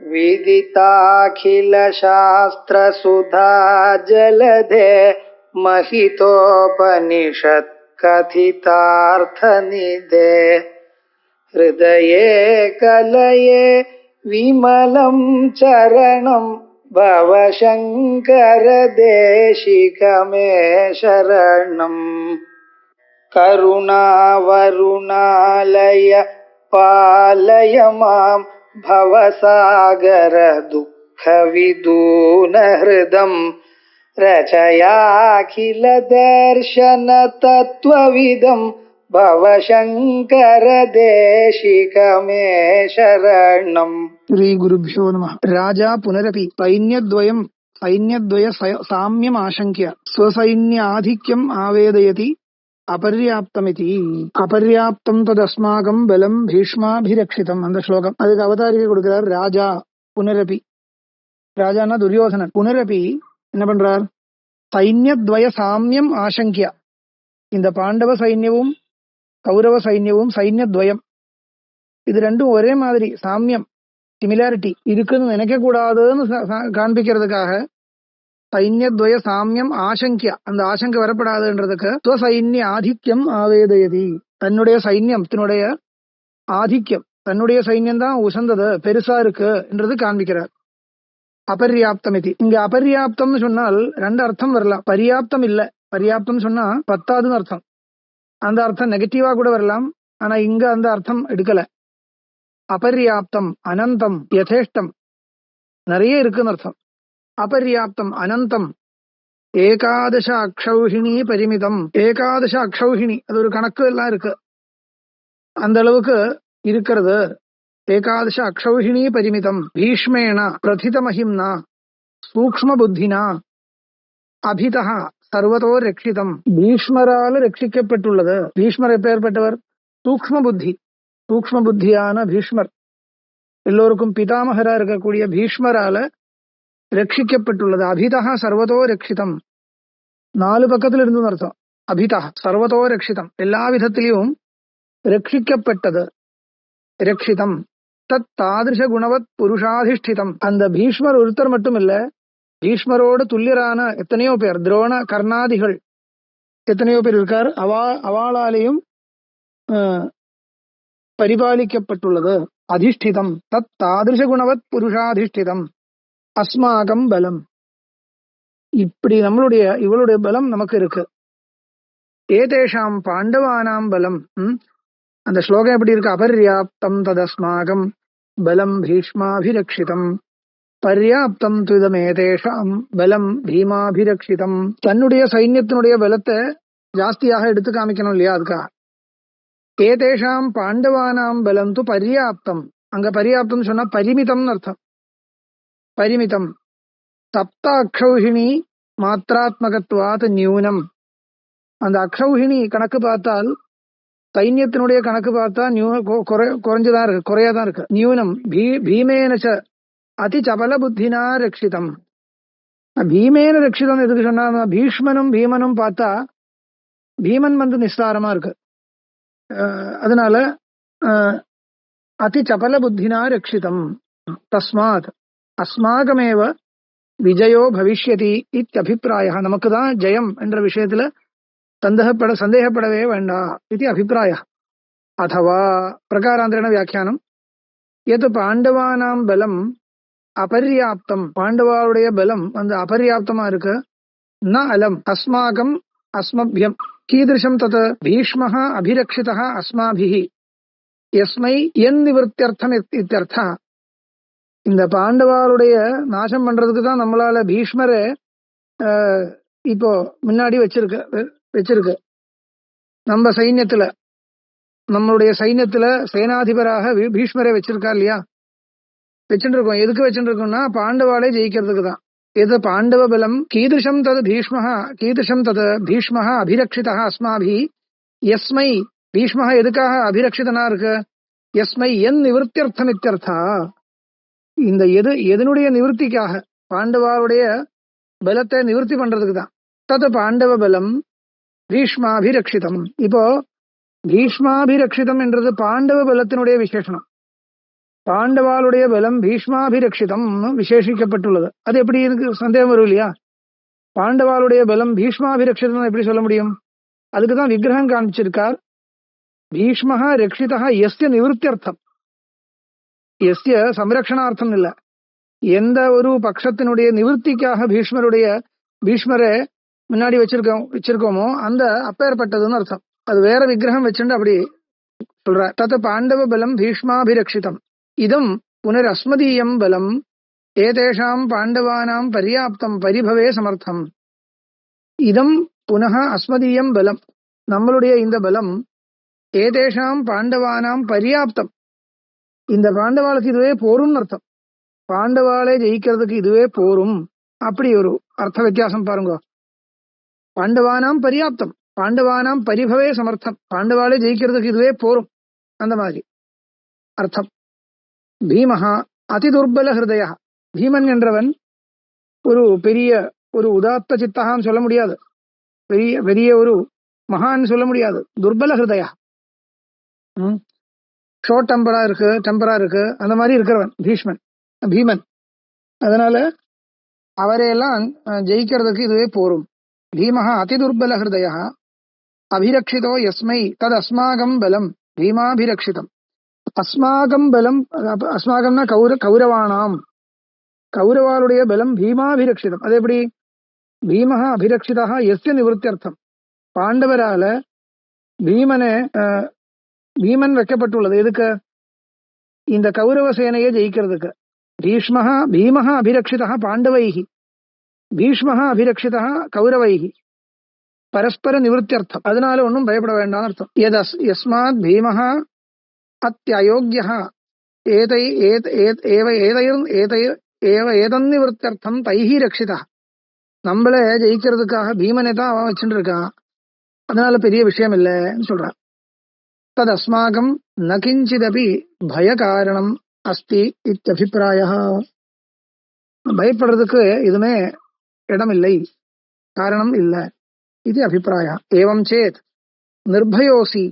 विदिताखिलशास्त्रसुधा जलधे महितोपनिषत् कथितार्थनिधे हृदये कलये विमलं चरणं भवशङ्कर देशिकमे शरणम् करुणावरुणालय पालय मां भवसागर दुःखविदूनहृदं रचयाखिल दर्शन तत्त्वविदं भवशङ्कर देशिकमे शरणम्. श्री गुरुभ्यो नमः. राजा पुनरपि सैन्यद्वय साम्यम् आशङ्क्य स्वसैन्याधिक्यम् आवेदयति அபர்யாப்தமிதி. அபர்யாப்தம் ததஸ்மாகம் பலம் பீஷ்மாபிரக்ஷிதம். அந்த ஸ்லோகம். அதுக்கு அவதாரிகை கொடுக்கிறார் ராஜா புனரபி. ராஜானா துரியோதனன். புனரபி என்ன பண்றார்? சைன்யத்வய சாமியம் ஆசங்கியா. இந்த பாண்டவ சைன்யவும் கௌரவ சைன்யவும் சைன்யத்வயம் இது ரெண்டும் ஒரே மாதிரி சாமியம் சிமிலாரிட்டி இருக்குன்னு நினைக்க கூடாதுன்னு காண்பிக்கிறதுக்காக சைன்யத்வய சாமியம் ஆசங்கியா, அந்த ஆசங்க வரப்படாதுன்றதுக்கு சைன்ய ஆதிக்கம் ஆவேதயதி. தன்னுடைய சைன்யத்தினுடைய ஆதிக்கம், தன்னுடைய சைன்யம் தான் உசந்தது, பெருசா இருக்கு என்றது காண்பிக்கிறார். அபர்யாப்தம் இது. இங்க அபர்யாப்தம்னு சொன்னால் ரெண்டு அர்த்தம் வரலாம். பர்யாப்தம் இல்ல, பர்யாப்தம் சொன்னா பத்தாதுன்னு அர்த்தம். அந்த அர்த்தம் நெகட்டிவா கூட வரலாம். ஆனா இங்க அந்த அர்த்தம் எடுக்கல. அபர்யாப்தம் அனந்தம் யதேஷ்டம் நிறைய இருக்குன்னு அர்த்தம். அபர்யாப்தம் அனந்தம் ஏகாதச அக்ஷௌஹிணி பரிமிதம். ஏகாதச அக்ஷௌஹிணி அது ஒரு கணக்கு எல்லாம் இருக்கு, அந்த அளவுக்கு இருக்கிறது. ஏகாதச அக்ஷௌஹிணி பரிமிதம் பீஷ்மேண பிரதிதமஹிம்னா சூக்ஷ்ம புத்தினா அபிதா சர்வதோ ரட்சிதம். பீஷ்மரால ரட்சிக்கப்பட்டுள்ளது. பீஷ்மர் எப்பேற்பட்டவர்? சூக்ஷ்ம புத்தி, சூக்ஷ்ம புத்தியான பீஷ்மர், எல்லோருக்கும் பிதாமகரா இருக்கக்கூடிய பீஷ்மரால ரட்சிக்கப்பட்டுள்ளது. அபிதா சர்வதோ ரட்சிதம். நாலு பக்கத்துல இருந்து அர்த்தம். அபிதா சர்வதோ ரட்சிதம், எல்லா விதத்திலையும் ரட்சிக்கப்பட்டது. ரட்சிதம் தத் தாதிருஷ குணவத் புருஷாதிஷ்டிதம். அந்த பீஷ்மர் ஒருத்தர் மட்டும் இல்ல, பீஷ்மரோடு துல்லியரான எத்தனையோ பேர், துரோண கர்ணாதிகள் எத்தனையோ பேர் இருக்கார். அவளாலேயும் பரிபாலிக்கப்பட்டுள்ளது. அதிஷ்டிதம் தத் தாதிருஷ குணவத் புருஷாதிஷ்டிதம். அஸ்மாகம் பலம். இப்படி இவளுடைய பலம் நமக்கு இருக்கு. ஏதேஷாம் பாண்டவானாம் பலம். அந்த ஸ்லோகம் எப்படி இருக்கு? அபர்யாப்தம் ததஸ்மாகம் பலம் பீஷ்மாபிரக்ஷிதம் பர்யாப்தம் துதமேதேஷாம் பலம் பீமாபிரக்ஷிதம். தன்னுடைய சைன்யத்தினுடைய பலத்தை ஜாஸ்தியாக எடுத்து காமிக்கணும் இல்லையா? அதுக்கா ஏதேஷாம் பாண்டவானாம் பலம் து பர்யாப்தம். அங்க பர்யாப்தம் சொன்னா பரிமிதம்னு அர்த்தம். பரிமிதம் சப்த அக்ஷௌஹிணி மாத்திராத்மகத்வாத் நியூனம். அந்த அக்ஷௌஹிணி கணக்கு பார்த்தால், சைன்யத்தினுடைய கணக்கு பார்த்தா குறைஞ்சுதான் இருக்கு, குறையாதான் இருக்கு. நியூனம் பீமேனச்ச அதி சபல புத்தினா ரட்சிதம். பீமேன ரட்சிதம் எதுக்கு சொன்னா, பீஷ்மனும் பீமனும் பார்த்தா பீமன் நிஸ்தாரமா இருக்கு. அதனால அதி சபல புத்தினா ரட்சிதம். தஸ்மாத் அஸ்மாகமேவ விஜயோ பவிஷ்யதி இத்தியபிப்பிராய. நமக்கு தான் ஜெயம் என்ற விஷயத்துல சந்தேகப்படவே வேண்டாம் இது அபிப்பிராய. அதவா பிரகாராந்தரேண வியாக்கியானம். எது பாண்டவானாம் பலம் அபர்யாப்தம், பாண்டவாவுடைய பலம் அந்த அபர்யாப்தமா இருக்கு. ந அலம் அஸ்மாகம் அஸ்மபியம் கீதிருஷம் தத் பீஷ்மஹ அபிரக்ஷிதஹ அஸ்மாபிஹி யஸ்மை என் நிவர்த்தியர்த்தம் இத்தியர்த்தா. இந்த பாண்டவாளுடைய நாசம் பண்றதுக்கு தான் நம்மளால பீஷ்மரை இப்போ முன்னாடி வச்சிருக்கு. நம்ம சைன்யத்துல, நம்மளுடைய சைன்யத்துல சேனாதிபராக பீஷ்மரை வச்சிருக்கா இல்லையா? வச்சுட்டு இருக்கோம். எதுக்கு வச்சுட்டு இருக்கோம்னா பாண்டவாளை ஜெயிக்கிறதுக்கு தான். எது பாண்டவ பலம் கீதிருஷம் தது பீஷ்மஹ அபிரக்ஷிதா அஸ்மாபி யஸ்மை. பீஷ்மஹ எதுக்காக அபிரக்ஷிதனா இருக்கு? யஸ்மை என் நிவர்த்தியர்த்தம் இத்தியர்த்தா. இந்த எதனுடைய நிவர்த்திக்காக? பாண்டவாவுடைய பலத்தை நிவர்த்தி பண்றதுக்கு தான். தது பாண்டவ பலம் பீஷ்மாபிரக்ஷிதம். இப்போ பீஷ்மாபிரக்ஷிதம் என்றது பாண்டவ பலத்தினுடைய விசேஷனம். பாண்டவாளுடைய பலம் பீஷ்மாபிரக்ஷிதம் விசேஷிக்கப்பட்டுள்ளது. அது எப்படி எனக்கு சந்தேகம் வரும் இல்லையா? பாண்டவாளுடைய பலம் பீஷ்மாபிரக்ஷிதம் எப்படி சொல்ல முடியும்? அதுக்குதான் விக்கிரகம் காமிச்சிருக்கார். பீஷ்மஹா ரக்ஷிதா எஸ்ய நிவர்த்தியர்த்தம், எஸ்ய சம்ரக்ஷணார்த்தம் இல்ல, எந்த ஒரு பட்சத்தினுடைய நிவர்த்திக்காக பீஷ்மரை முன்னாடி வச்சிருக்கோமோ அந்த அப்பேற்பட்டதுன்னு அர்த்தம். அது வேற விக்கிரகம் வச்சுட்டு அப்படி சொல்ற. தத் பாண்டவ பலம் பீஷ்மாபிரக்ஷிதம் இதம் புனர் அஸ்மதீயம் பலம் ஏதேஷாம் பாண்டவானாம் பர்யாப்தம் பரிபவே சமர்த்தம். இதம் புனः அஸ்மதீயம் பலம், நம்மளுடைய இந்த பலம் ஏதேஷாம் பாண்டவானாம் பர்யாப்தம், இந்த பாண்டவாளுக்கு இதுவே போரும் அர்த்தம். பாண்டவாளை ஜெயிக்கிறதுக்கு இதுவே போரும், அப்படி ஒரு அர்த்த வித்தியாசம் பாருங்க. பாண்டவானாம் பர்யாப்தம், பாண்டவானாம் பரிபவே சமர்த்தம், பாண்டவாளை ஜெயிக்கிறதுக்கு இதுவே போரும், அந்த மாதிரி அர்த்தம். பீமஹா அதி துர்பல ஹிருதய, பீமன் என்றவன் ஒரு பெரிய ஒரு உதாத்த சித்தகான்னு சொல்ல முடியாது, பெரிய பெரிய ஒரு மகான் சொல்ல முடியாது. துர்பல ஹிருதய, ஷோர்ட் டெம்பரா இருக்கு அந்த மாதிரி இருக்கிறவன் பீமன். அதனால அவரையெல்லாம் ஜெயிக்கிறதுக்கு இதுவே போரும். பீமஹா அதி துர்பல ஹிருதய அபிரக்ஷிதோ யஸ்மை தத் அஸ்மாகம் பலம் பீமாபிரக்ஷிதம். அஸ்மாகம் பலம், அஸ்மாகம்னா கௌரவானாம், கௌரவாளுடைய பலம் பீமாபிரக்ஷிதம். அது எப்படி? பீமஹா அபிரக்ஷிதா எஸ்ய நிவர்த்தியர்த்தம், பாண்டவரால பீமன் வைக்கப்பட்டுள்ளது எதுக்கு? இந்த கௌரவ சேனையை ஜெயிக்கிறதுக்கு. பீமஹா அபிரக்ஷிதா பாண்டவைஹி, பீஷ்மஹா அபிரக்ஷிதா கௌரவைஹி, பரஸ்பர நிவர்த்தியர்த்தம். அதனால ஒன்றும் பயப்பட வேண்டாம் அர்த்தம். யஸ்மாத் பீமஹா அத்யயோக்யஹ ஏதன்னிவர்த்தியர்த்தம் தைஹி ரக்ஷிதா. நம்மள ஜெயிக்கிறதுக்காக பீமனை தான் அவன் வச்சுட்டு இருக்கான், அதனால பெரிய விஷயம் இல்லைன்னு சொல்றான். தத் அஸ்மாகம் ந கிஞ்சிதபி பய காரணம் அஸ்தி இத்யபிப்ராய, பயப்படுறதுக்கு இதுமே இடம் இல்லை, காரணம் இல்ல, இது அபிப்பிராய. ஏவம் சேத் நிர்பயோசி,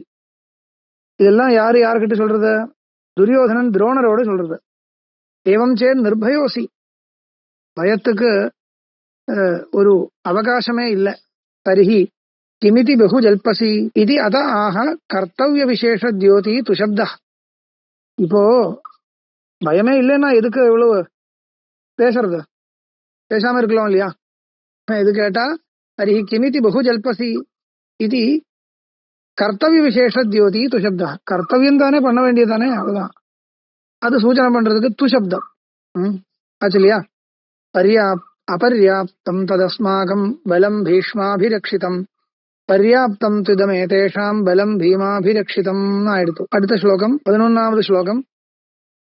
இதெல்லாம் யாருக்கிட்ட சொல்றது? துரியோதனன் துரோணரோடு சொல்றது. ஏவம் சேத் நிர்பயோசி, பயத்துக்கு ஒரு அவகாசமே இல்லை. தரிஹி கிமிதி பகு ஜல்பசி இது அத ஆக கர்த்தவிய விசேஷ தியோதி துஷப்த. இப்போ பயமே இல்லைன்னா எதுக்கு இவ்வளவு பேசுறது? பேசாம இருக்கலாம் இல்லையா? இது கேட்டா தரிஹி கிமிதி பகு ஜல்பசி இது கர்த்தவிய விசேஷ தியோதி துஷப்த, கர்த்தவியம் தானே பண்ண வேண்டியதானே, அதுதான் அது சூச்சனை பண்றதுக்கு துஷப்தம் ஆச்சு இல்லையா? அபர்யாப்தம் ததஸ்மாகம் பலம் பீஷ்மாபிரக்ஷிதம் பர்யாப்தம் துதமேதேஷாம் பலம் பீமாபிரக்ஷிதம் ஆயிடுத்து. அடுத்த ஸ்லோகம் 11வது ஸ்லோகம்.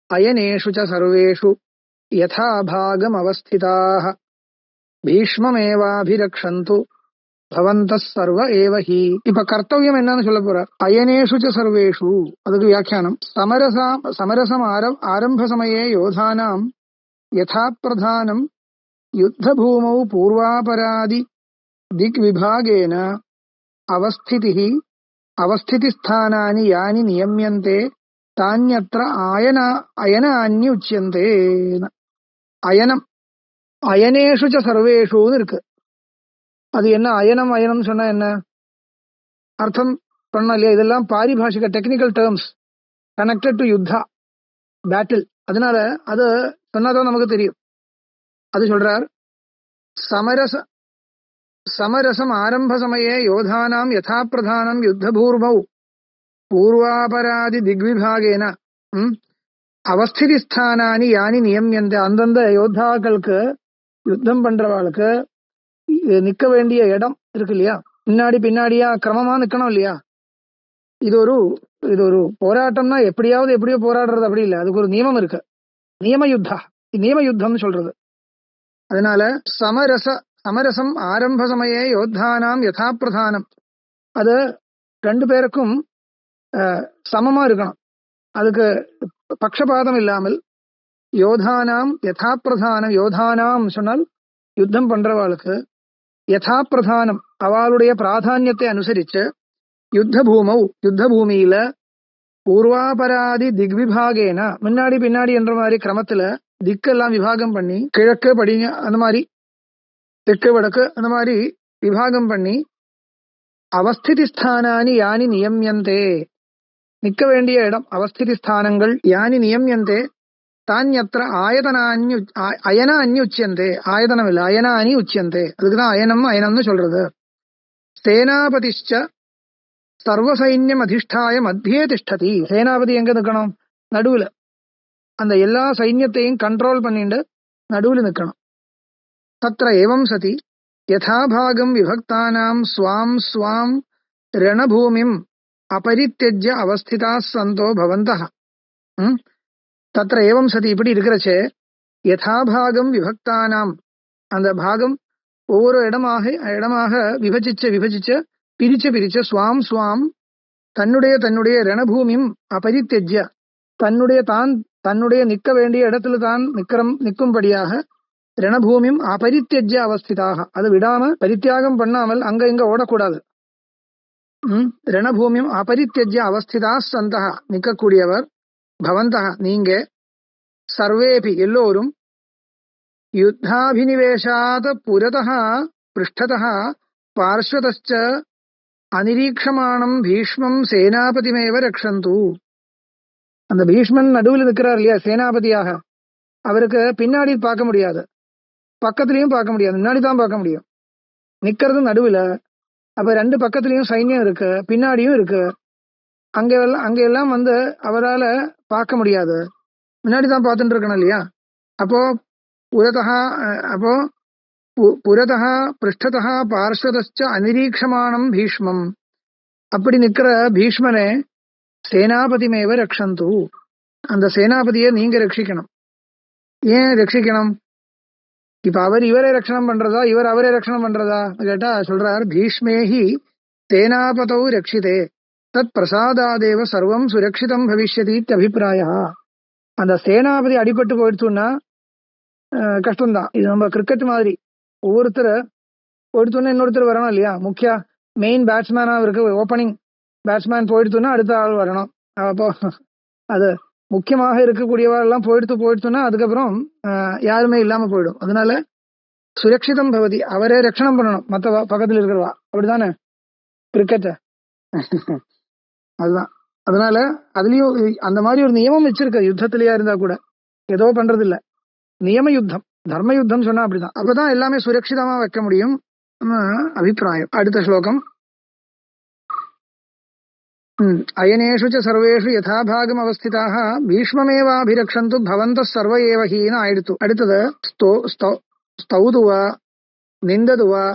அயனேஷு ச சர்வேஷு யதா பாகம் அவஸ்திதாः பீஷ்மமேவாபிரக்ஷந்து பவந்தः சர்வ ஏவ ஹி. இப்ப கர்த்தவியம் என்னன்னு சொல்ல போறார். அயனேஷு ச சர்வேஷு, அதுக்கு வியாக்கியானம். சமரசம் ஆரம்ப சமயே யோதானாம் யதா பிரதானம் யுத்த பூமௌ பூர்வாபராதி திக்விபாகேன அவஸ்திதிஸ்தானானி யானி நியம்யந்தே தான்யத்ர அயனானி உச்யந்தே. அயனம் அயனேஷு ச சர்வேஷுன்னு இருக்கு. அது என்ன அயனம் சொன்னா என்ன அர்த்தம் பண்ண இல்லையா? இதெல்லாம் பாரிபாஷிக டெக்னிக்கல் டேர்ம்ஸ் கனெக்டட் டு யுத்தா, பேட்டில். அதனால அது சொன்னாதான் நமக்கு தெரியும். அது சொல்றார். சமரசம் ஆரம்ப சமயே யோதானாம் யதா பிரதானம் யுத்த பூர்வௌ பூர்வாபராதி திக்விபாகேன அவஸ்திதி ஸ்தானானி யானி நியம்யந்த. அந்தந்த யோத்தாக்களுக்கு, யுத்தம் பண்றவாளுக்கு நிக்க வேண்டிய இடம் இருக்கு இல்லையா? முன்னாடி பின்னாடியா கிரமமா நிக்கணும் இல்லையா? இது ஒரு போராட்டம்னா எப்படியோ போராடுறது அப்படி இல்லை, அதுக்கு ஒரு நியமம் இருக்கு. நியம யுத்தம் சொல்றது. அதனால சமரசம் ஆரம்ப சமயே யோத்தானாம் யதா பிரதானம், அது ரெண்டு பேருக்கும் சமமா இருக்கணும், அதுக்கு பக்ஷபாதம் இல்லாமல். யோதானாம் யதா பிரதானம், யோதானாம் சொன்னால் யுத்தம் பண்றவாளுக்கு, யதா பிரதானம் அவளுடைய பிராதானியத்தை அனுசரிச்சு யுத்த பூமியில பூர்வாபராதி திக்விபாகேன, முன்னாடி பின்னாடி என்ற மாதிரி கிரமத்துல திக்கெல்லாம் விபாகம் பண்ணி, கிழக்கு படிங்க அந்த மாதிரி, தெற்கு வடக்கு அந்த மாதிரி விபாகம் பண்ணி, அவஸ்திதி ஸ்தானானி யானி நியமியந்தே, நிக்க வேண்டிய இடம் அவஸ்திதி ஸ்தானங்கள், யானி நியமியந்தே தான்யத்திர ஆயதனானி அயன அந்யுச்சியந்தே, ஆயதனம் இல்ல அயனானி உச்சியந்தே, அதுக்குதான் அயனம்னு சொல்றது. சேனாபதிஷ்ச சர்வசைன்யம் அதிஷ்டாய மத்தியே திஷ்டதி, சேனாபதி எங்க நிக்கணும்? நடுவுல. அந்த எல்லா சைன்யத்தையும் கண்ட்ரோல் பண்ணிட்டு நடுவுல நிக்கணும். தத்ர ஏவம் சதி யதாபாகம் விபக்தானாம் ஸ்வாம் ஸ்வாம் ரணபூமிம் அபரித்யஜ்ய அவஸ்திதா சந்தோ பவந்தः. தத்ர ஏவம் சதி, இப்படி இருக்கிறச்சே, யதாபாகம் விபக்தானாம், அந்த பாகம் ஒவ்வொரு இடமாக விபஜிச்ச பிரிச்ச ஸ்வாம் ஸ்வாம் தன்னுடைய ரணபூமியும் அபரித்யஜ்ய, தன்னுடைய நிக்க வேண்டிய இடத்துல தான் நிற்கும்படியாக ரணபூமியும் அபரித்யஜ்ய அவஸ்திதாக, அது விடாம பரித்தியாகம் பண்ணாமல் அங்க இங்க ஓடக்கூடாது. ரணபூமியும் அபரித்யஜ்ய அவஸ்திதா சந்தः, நிற்கக்கூடியவர், பவந்தः நீங்க, சர்வேபி எல்லோரும், யுத்தாபினிவேஷாத் புரதः பிருஷ்டதः பார்ஸ்வதச்ச அனிரீக்ஷமானம் பீஷ்மம் சேனாபதிமேவ ரக்ஷந்து. அந்த பீஷ்மன் நடுவில் இருக்கிறார் இல்லையா சேனாபதியாக, அவருக்கு பின்னாடி பார்க்க முடியாது, பக்கத்திலையும் பார்க்க முடியாது, முன்னாடி தான் பார்க்க முடியும். நிக்கிறது நடுவில், அப்ப ரெண்டு பக்கத்திலையும் சைன்யம் இருக்கு, பின்னாடியும் இருக்கு, அங்க எல்லாம் அவரால் பார்க்க முடியாது, முன்னாடி தான் பார்த்துட்டு இருக்கணும் இல்லையா. அப்போ புரதः பிருஷ்டதः பார்ஸ்வதச்ச அனிரீக்ஷமானம் பீஷ்மம், அப்படி நிக்கிற பீஷ்மனே சேனாபதிமேவ ரக்ஷந்து, அந்த சேனாபதியை நீங்க ரட்சிக்கணும். ஏன் ரட்சிக்கணும்? இப்ப அவர் இவரை ரட்சணம் பண்றதா, இவர் அவரை ரட்சணம் பண்றதா கேட்டா சொல்றார், பீஷ்மேஹி சேனாபதௌ ரட்சிதே தத் பிரசாதாதேவ சர்வம் சுரக்ஷிதம் பவிஷ்யதி அபிப்பிராயா. அந்த சேனாபதி அடிபட்டு போயிடுச்சுன்னா கஷ்டம்தான். இது நம்ம கிரிக்கெட் மாதிரி, ஒவ்வொருத்தர் போயிடுத்தோன்னா இன்னொருத்தர் வரணும் இல்லையா. முக்கிய மெயின் பேட்ஸ்மேனா இருக்கு, ஓப்பனிங் பேட்ஸ்மேன் போயிடுத்துன்னா அடுத்த ஆள் வரணும். அப்போ அது முக்கியமாக இருக்கக்கூடியவா எல்லாம் போயிடுத்துன்னா அதுக்கப்புறம் யாருமே இல்லாம போயிடும். அதனால சுரக்ஷிதம் பவதி, அவரே ரட்சணம் பண்ணணும் மற்ற பக்கத்துல இருக்கிறவா, அப்படிதானே கிரிக்கெட். அதுதான். அதனால அதுலயும் அந்த மாதிரி ஒரு நியமம் வச்சிருக்க, யுத்தத்திலேயா இருந்தா கூட ஏதோ பண்றது இல்ல, நியம யுத்தம், தர்ம யுத்தம் சொன்னா அப்படிதான். அப்பதான் எல்லாமே சுரட்சிதமா வைக்க முடியும் அபிப்பிராயம். அடுத்த ஸ்லோகம். அயனேஷு ச சர்வேஷு யதாபாகம் அவஸ்திதாக பீஷ்மமேவாபிரக்ஷந்து பவந்தः சர்வ ஏவ ஹீன ஆயிடுத்து. அடுத்தது ஸ்தௌதுவா நிந்ததுவா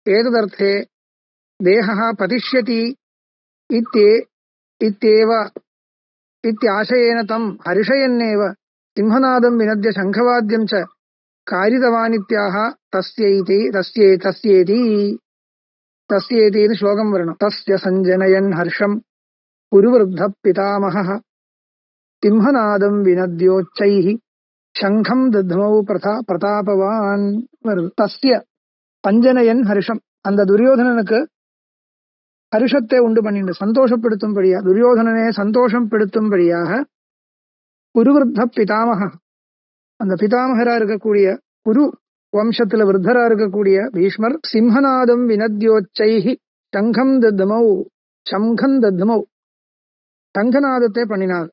ஏததர்த்தே தேஹः பதிஷ்யதி இத்யேவ இத்யாசயேன தம் ஹரிஷயன்னேவ சிம்ஹநாதம் வினத்ய சங்கவாத்யம் ச காரிதவானித்யாஹ தஸ்யேதி ஸ்லோகம் வரணும். தஸ்ய சஞ்சனயன் ஹர்ஷம் குருவருத்த பிதாமஹः சிம்ஹநாதம் வினத்யோச்சைஹி சங்கம் தத்மௌ பிரதாபவான் வருது. தஸ்ய பஞ்சனயன் ஹர்ஷம், அந்த துரியோதனனுக்கு ஹர்ஷத்தை உண்டு பண்ணிட்டு சந்தோஷப்படுத்தும்படியா, துரியோதனனே சந்தோஷம் படுத்தும்படியாக குருவருத்த பிதாமக, அந்த பிதாமகரா இருக்கக்கூடிய குரு வம்சத்துல விருத்தரா இருக்கக்கூடிய பீஷ்மர் சிம்ஹநாதம் வினத்யோச்சைஹி சங்கம் தத்மௌ சங்கநாதத்தை பண்ணினார்.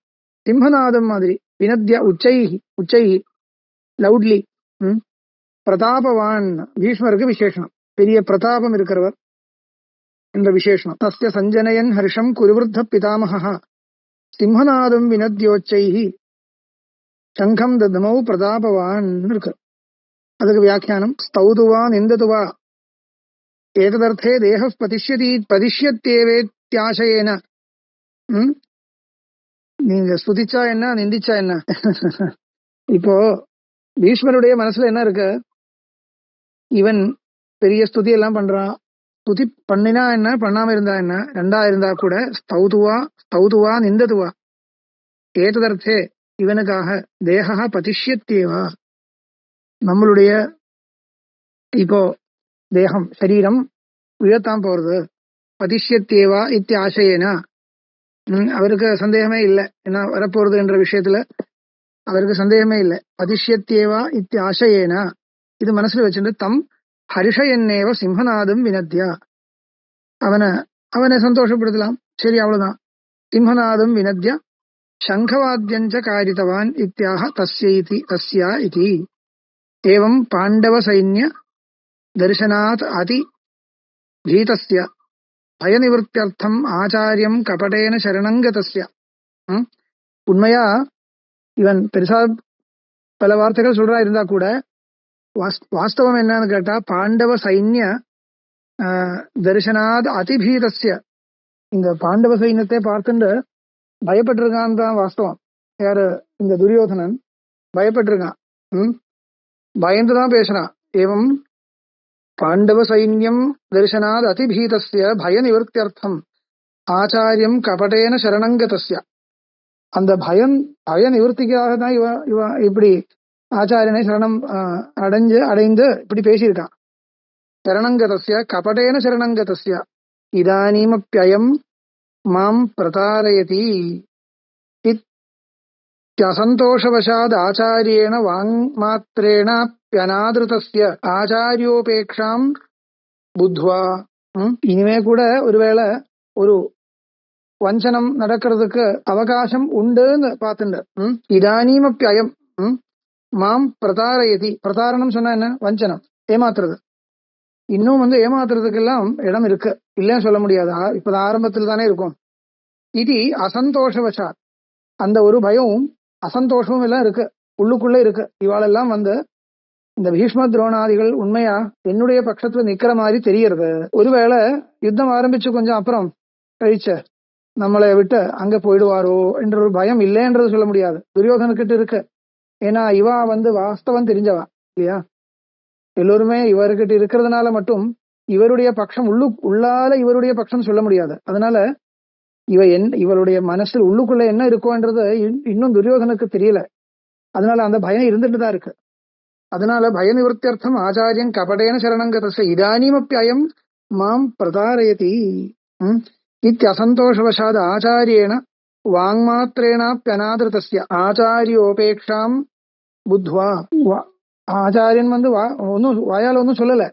சிம்ஹநாதம் மாதிரி வினத்ய உச்சைஹி லவுட்லி. பிரதாபவான் பீஷ்மருக்கு விசேஷனம், பெரிய பிரதாபம் இருக்கிறவர் என்ற விசேஷனம். தஸ்ய சஞ்சனயன் ஹர்ஷம் குருவருத்த பிதாமகः சிம்ஹநாதம் வினத்யோச்சைஹி சங்கம் தத்மௌ பிரதாபவான் இருக்கு. அதுக்கு வியாக்கியானம் ஸ்தௌதுவா நிந்ததுவா ஏததர்த்தே தேஹ பதிஷ்யத்தேவேத்யாசயேன. நீங்க ஸ்துதிச்சா என்ன, நிந்திச்சா என்ன? இப்போ பீஷ்மருடைய மனசுல என்ன இருக்கு, இவன் பெரிய ஸ்துதி எல்லாம் பண்றான், ஸ்துதி பண்ணினா என்ன பண்ணாம இருந்தா என்ன, ரெண்டா இருந்தா கூட ஸ்தௌதுவா நிந்ததுவா ஏததர்த்தே, இவனுக்காக தேகா பதிஷ்யத்தேவா, நம்மளுடைய இப்போ தேகம் சரீரம் விழத்தான் போறது, பதிஷ்யத்தேவா இத்தியாசயேன அவருக்கு சந்தேகமே இல்லை, என்ன வரப்போறது என்ற விஷயத்துல அவருக்கு சந்தேகமே இல்லை. பதிஷ்யத்தேவா இத்தியாசையேனா, இது மனசுல வச்சுட்டு தம் ஹரிஷயன்னேவ சிம்ஹநாதம் வினத்யா, அவனை அவனை சந்தோஷப்படுத்தலாம். சரி, அவ்வளவுதான். சிம்ஹநாதம் வினத்ய சங்கவாத்தியஞ்ச காரித்தவான் இத்தியாக தஸ்யா இதி ஏவம் பாண்டவ சைன்ய தரிசனாத் அதி பீதஸ்ய பயநிவர்த்தியர்த்தம் ஆச்சாரியம் கபடேன சரணங்கதஸ்ய. உண்மையா இவன் பெருசா பல வார்த்தைகள் சொல்றா இருந்தா கூட வாஸ்தவம் என்னன்னு கேட்டா, பாண்டவ சைன்ய தரிசனாத் அதிபீதஸ்ய, இந்த பாண்டவ சைன்யத்தை பார்த்துட்டு பயப்பட்டிருக்கான் தான் வாஸ்தவம். யாரு? இந்த துரியோதனன் பயப்பட்டிருக்கான். பயந்துதான் பேசுறான். ஏவம் பாண்டவ சைன்யம் தரிசனாத் அதிபீதஸ்ய பய நிவர்த்தியர்த்தம் ஆச்சாரியம் கபடேன சரணங்கதஸ்ய. அந்த பய நிவர்த்திக்காக தான் இவ இப்படி ஆச்சாரியனை சரணம் அடைந்து இப்படி பேசியிருக்கான். சரணங்கதஸ்ய கபடேன சரணங்கதஸ்ய இதானீமப்யயம் மாம் பிரதாரயதி இத்யசந்தோஷவசாத் ஆச்சாரியேன வாங்மாத்ரேணாப்யநாதிருதஸ்ய ஆச்சாரியோபேக்ஷாம் புத்வா. இனிமே கூட ஒருவேளை ஒரு வஞ்சனம் நடக்கிறதுக்கு அவகாசம் உண்டுன்னு பார்த்துண்டு இதானீமப்யயம் மாம் பிரதாரயதி. பிரதாரணம் சொன்னா என்ன? வஞ்சனம், ஏமாத்துறது. இன்னும் ஏமாத்துறதுக்கெல்லாம் இடம் இருக்கு, இல்லைன்னு சொல்ல முடியாது. இப்ப ஆரம்பத்தில் தானே இருக்கும். இது அசந்தோஷவசா, அந்த ஒரு பயமும் அசந்தோஷமும் எல்லாம் இருக்கு, உள்ளுக்குள்ள இருக்கு. இவாளெல்லாம் இந்த பீஷ்ம துரோணாதிகள் உண்மையா என்னுடைய பட்சத்துல நிக்கிற மாதிரி தெரியறது. ஒருவேளை யுத்தம் ஆரம்பிச்சு கொஞ்சம் அப்புறம் கழிச்ச நம்மளை விட்டு அங்க போயிடுவாரோ என்ற ஒரு பயம் இல்லைன்றது சொல்ல முடியாது. துரியோதனக்கிட்ட இருக்கு. ஏன்னா இவா வாஸ்தவம் தெரிஞ்சவா இல்லையா. எல்லோருமே இவர்கிட்ட இருக்கிறதுனால மட்டும் இவருடைய பட்சம் உள்ளால இவருடைய பட்சம் சொல்ல முடியாது. அதனால இவருடைய மனசில் உள்ளுக்குள்ள என்ன இருக்கோன்றது இன்னும் துரியோதனுக்கு தெரியல. அதனால அந்த பயம் இருந்துட்டு தான் இருக்கு. அதனால பய நிவர்த்தியர்த்தம் ஆச்சாரியன் கபடேன சரணங்கதஸ்ய இதானீமப்யயம் மாம் பிரதாரயதி இத்யசந்தோஷவசாத் ஆச்சாரியேன வாங்மாத்ரேணாப்யநாதிருதஸ்ய ஆச்சாரியோபேக்ஷாம் புத்வா. ஆச்சாரியன் ஒன்னும் வாயால ஒன்னும் சொல்லல,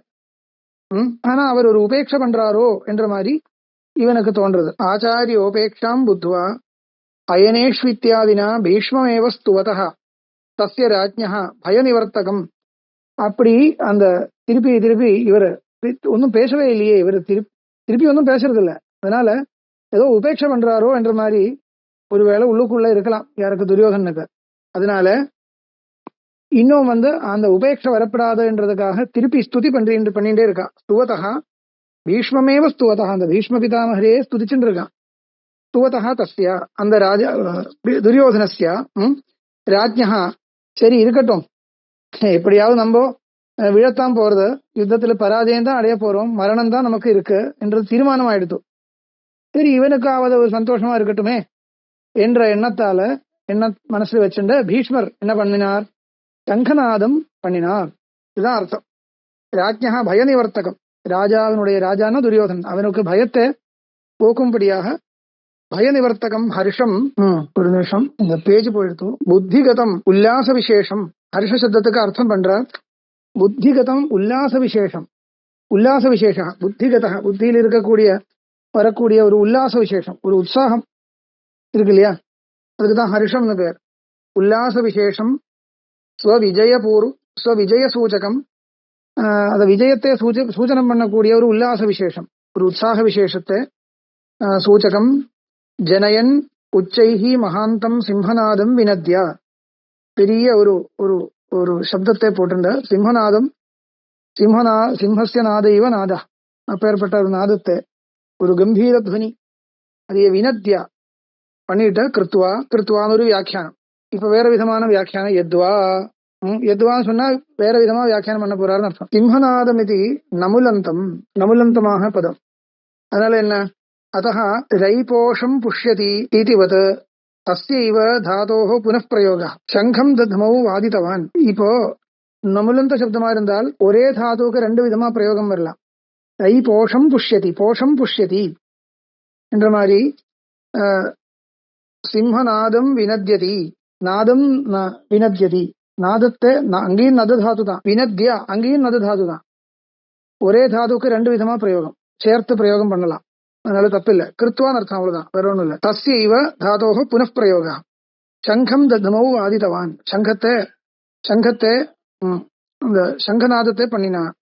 ஆனா அவர் ஒரு உபேட்சை பண்றாரோ என்ற மாதிரி இவனுக்கு தோன்றது. ஆச்சாரியோபேக்ஷாம் புத்வா அயனேஷ்வித்யாதினா பீஷ்மமேவ ஸ்துவதः தஸ்ய ராஜ்ஞः பய நிவர்த்தகம். அப்படி அந்த திருப்பி இவர் ஒன்னும் பேசவே இல்லையே, இவர் திருப்பி ஒன்னும் பேசுறது இல்ல. அதனால ஏதோ உபேட்சை பண்றாரோ என்ற மாதிரி ஒருவேளை உள்ளுக்குள்ள இருக்கலாம் யாருக்கு? துரியோதனுக்கு. அதனால இன்னும் அந்த உபேட்சை வரப்படாதுன்றதுக்காக திருப்பி ஸ்துதி பண்ணிட்டே இருக்கா. ஸ்துவதः பீஷ்மமேவ ஸ்துவதः, அந்த பீஷ்ம பிதாமகரே ஸ்துதிச்சுட்டு இருக்கான். ஸ்துவதः தஸ்ய, அந்த ராஜா துரியோதனஸ்ய ராஜ்ஞः. சரி இருக்கட்டும், எப்படியாவது நம்ம விழத்தான் போறது, யுத்தத்துல பராஜயம் தான் அடைய போறோம், மரணம் தான் நமக்கு இருக்கு என்றது தீர்மானம் ஆயிடுத்து. சரி இவனுக்காவது ஒரு சந்தோஷமா இருக்கட்டுமே என்ற எண்ணத்தால மனசுல வச்சுட்டு பீஷ்மர் என்ன பண்ணினார்? சங்கநாதம் பண்ணினார். இதுதான் அர்த்தம். ராஜ்ஞா பய நிவர்த்தகம், ராஜாவினுடைய ராஜான துரியோதனன், அவனுக்கு பயத்தை போக்கும்படியாக பய நிவர்த்தகம் ஹர்ஷம். ஒரு நிமிஷம், இந்த பேஜ் போயிடுத்து. புத்திகதம் உல்லாச விசேஷம். ஹர்ஷ சப்தத்துக்கு அர்த்தம் பண்றார் புத்திகதம் உல்லாச விசேஷம். உல்லாச விசேஷ புத்திகத, புத்தியில் வரக்கூடிய ஒரு உல்லாச விசேஷம், ஒரு உற்சாகம் இருக்கு இல்லையா, அதுக்குதான் ஹர்ஷம்னு பேர். உல்லாச விசேஷம் ஸ்வவிஜய சூச்சகம், அந்த விஜயத்தை சூச்சனம் பண்ணக்கூடிய ஒரு உல்லாச விசேஷம், ஒரு உற்சாக விசேஷத்தை சூச்சகம். ஜனயன் உச்சைஹி மகாந்தம் சிம்ஹநாதம் வினத்யா, பெரிய ஒரு ஒரு ஒரு சப்தத்தை போட்டுண்ட சிம்ஹநாதம், சிம்ஹஸ்ய நாத இவ நாதா, அப்பேற்பட்ட ஒரு நாதத்தை, ஒரு கம்பீர துவனி, அதைய வினத்யா பண்ணிட்டு கிருத்வான்னு ஒரு வியாக்கியானம். இப்ப வேற விதமான வியாக்கியானம் எத்வான்னு சொன்னா வேற விதமா வியாக்கியானம் பண்ண போறாருன்னு அர்த்தம். சிம்ஹநாதம் இது நமுலந்தமாக பதம். அதனால என்ன? அத்தः ரைபோஷம் புஷ்யதி இதிவத் தஸ்யைவ தாதோஹ புனః பிரயோகः சங்கம் தத்மௌ வாதித்தவான். இப்போ நமுலந்த சப்தமா இருந்தால் ஒரே தாதுவுக்கு ரெண்டு விதமா பிரயோகம் வரலாம். ரைபோஷம் புஷ்யதி, போஷம் புஷ்யதி என்ற மாதிரி சிம்மநாதம் வினத்யதி, நாதம் வினத்யதி, நாதத்தை அங்கேயும் நது தாது தான், வினத்யா அங்கேயும் நது தாது தான். ஒரே தாதுக்கு ரெண்டு விதமா பிரயோகம், சேர்த்து பிரயோகம் பண்ணலாம், அதனால தப்பு இல்ல. கிருத்வான்னு அர்த்தம், அவ்வளவுதான், வேற ஒண்ணும் இல்ல. தஸ்ய இவ தாதோக புனఃப்பிரயோக. சங்கம் தத்மௌ ஆதித்தவான், சங்கத்தை அந்த சங்கநாதத்தை பண்ணினான்.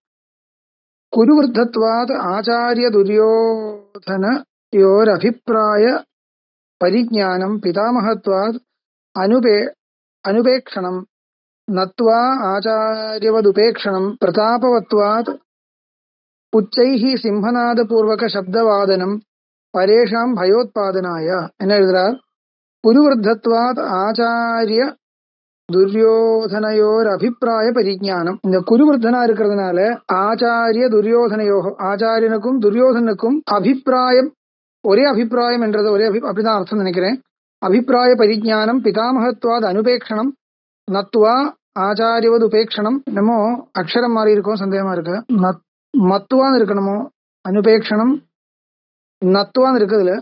குருவர்த்தத்வாத் ஆச்சாரிய துரியோதனயோர் அபிப்பிராய பரிஜானம் பிதாமகத்வாத் அனுபேக்ஷணம் நத்வா ஆச்சாரியவதுபேக்ஷணம் பிரதாபவத்வாத் உச்சைஹ சிம்மநாத பூர்வக சப்தவாதனம் பரேஷாம் பயோத்பாதனாய. என்ன எழுதுறார்? குருவர்த்தத்வாத் ஆச்சாரிய துரியோதனையோர் அபிப்பிராய பரிஜானம். இந்த குருவர்த்தனா இருக்கிறதுனால ஆச்சாரிய துரியோதனையோ, ஆச்சாரியனுக்கும் துரியோதனுக்கும் அபிப்பிராயம், ஒரே அபிப்பிராயம் என்றது ஒரே அப்படிதான் அர்த்தம் நினைக்கிறேன். அபிப்பிராய பரிஜானம் பிதாமகத்வாத் அனுபேக்ஷணம் நத்வா ஆச்சாரியவது உபேக்ஷணம். என்னமோ அக்ஷரம் மாறி இருக்கும், சந்தேகமா இருக்கு. மத்துவான்னு இருக்கணுமோ, அனுபேக்ஷணம் நத்துவான்னு இருக்குதுல.